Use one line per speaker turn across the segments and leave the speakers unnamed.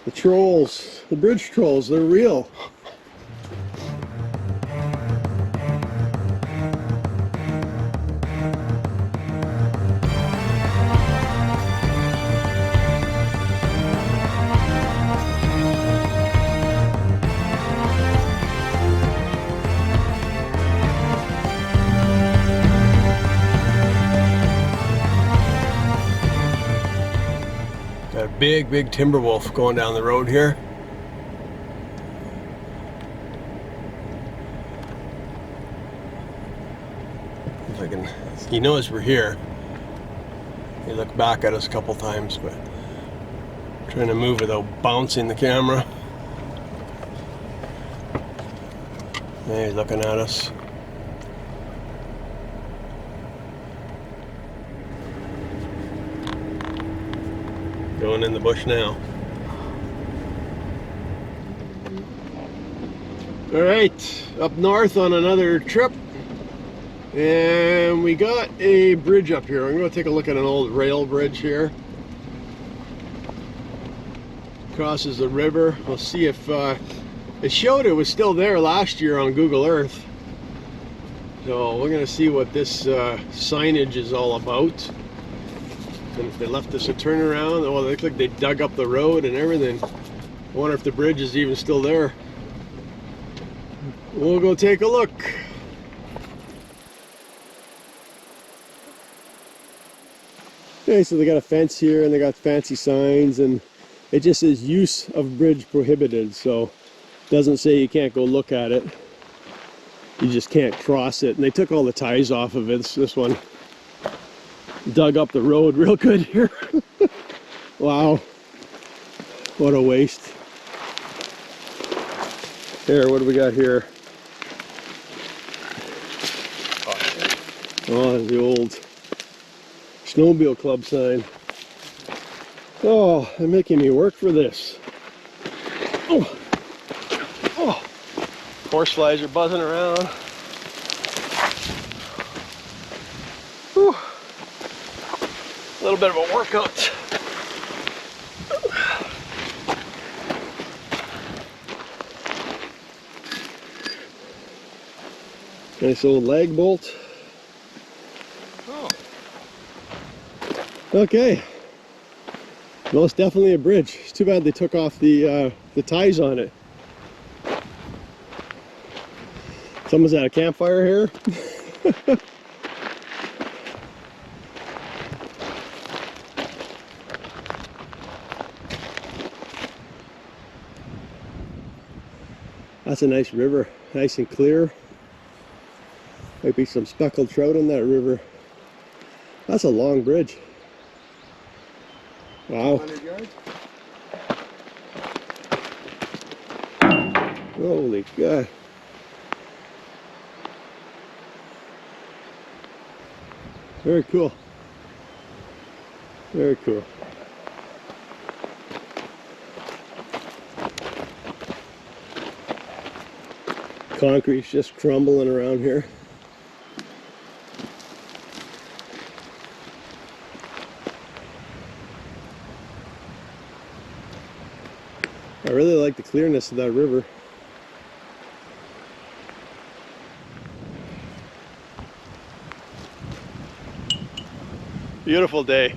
The trolls, the bridge trolls, they're real. Got a big timber wolf going down the road here. If I can, he knows we're here. He looked back at us a couple times, but I'm trying to move without bouncing the camera. Yeah, he's looking at us. Going in the bush now. All right, up north on another trip, and we got a bridge up here. I'm going to take a look at an old rail bridge here. Crosses the river. We'll see if it showed it was still there last year on Google Earth. So we're going to see what this signage is all about. And if they left us a turnaround, well, they look like they dug up the road and everything. I wonder if the bridge is even still there. We'll go take a look. Okay, so they got a fence here and they got fancy signs, and it just says use of bridge prohibited, so it doesn't say you can't go look at it. You just can't cross it. And they took all the ties off of it. This one dug up the road real good here. Wow, what a waste. Here, what do we got here? Oh, there's the old snowmobile club sign. Oh, they're making me work for this. Oh, oh. Horseflies are buzzing around. Whew. A little bit of a workout. Nice old lag bolt. Oh. Okay. Most definitely a bridge. It's too bad they took off the ties on it. Someone's at a campfire here. That's a nice river, nice and clear. Might be some speckled trout in that river. That's a long bridge. Wow. 100 yards? Holy God. Very cool. Very cool. Concrete's just crumbling around here. I really like the clearness of that river. Beautiful day.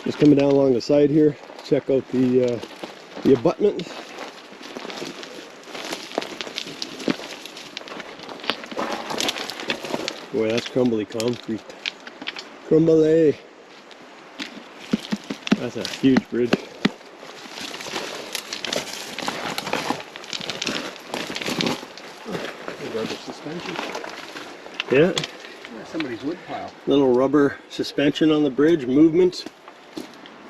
Just coming down along the side here, check out the abutment. Boy, that's crumbly concrete. Crumbly. That's a huge bridge.
Rubber suspension.
Yeah.
Somebody's wood pile.
Little rubber suspension on the bridge, movement,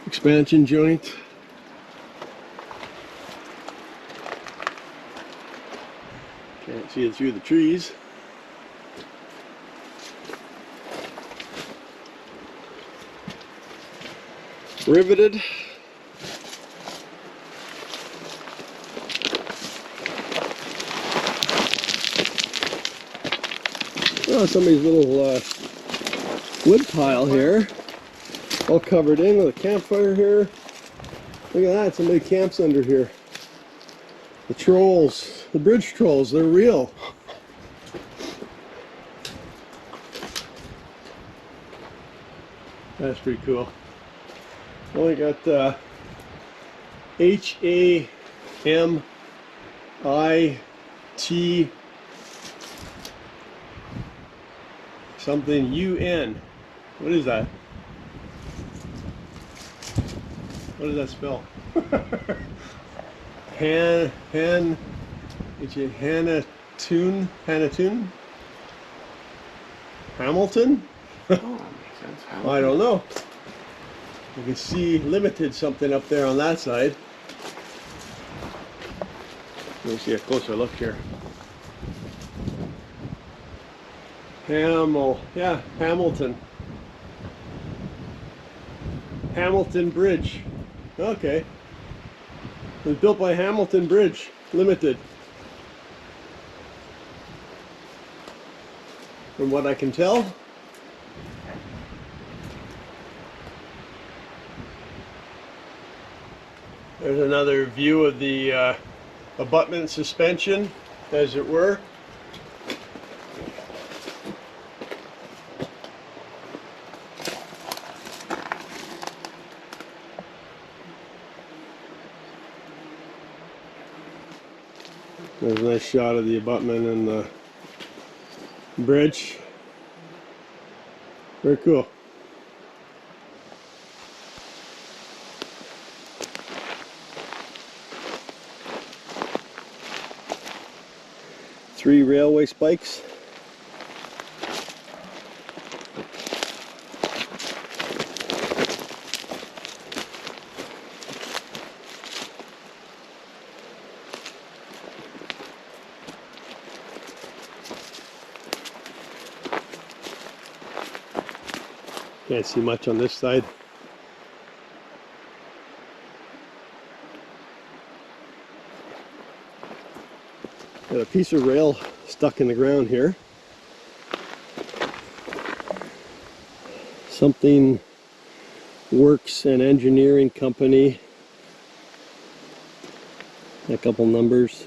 expansion joint. Can't see it through the trees. Riveted. Oh, somebody's little wood pile here, all covered in with a campfire here. Look at that, somebody camps under here. The trolls, the bridge trolls, they're real. That's pretty cool. Only got HAMIT something UN. What is that? What does that spell? Hanatoon? Hamilton?
Oh, that makes sense.
I don't know. You can see limited something up there on that side. Let me see a closer look here. Hamilton. Hamilton Bridge. Okay. It was built by Hamilton Bridge Limited. From what I can tell. There's another view of the abutment suspension, as it were. There's a nice shot of the abutment and the bridge. Very cool. Three railway spikes. Can't see much on this side. Got a piece of rail stuck in the ground here. Something Works and Engineering Company. A couple numbers.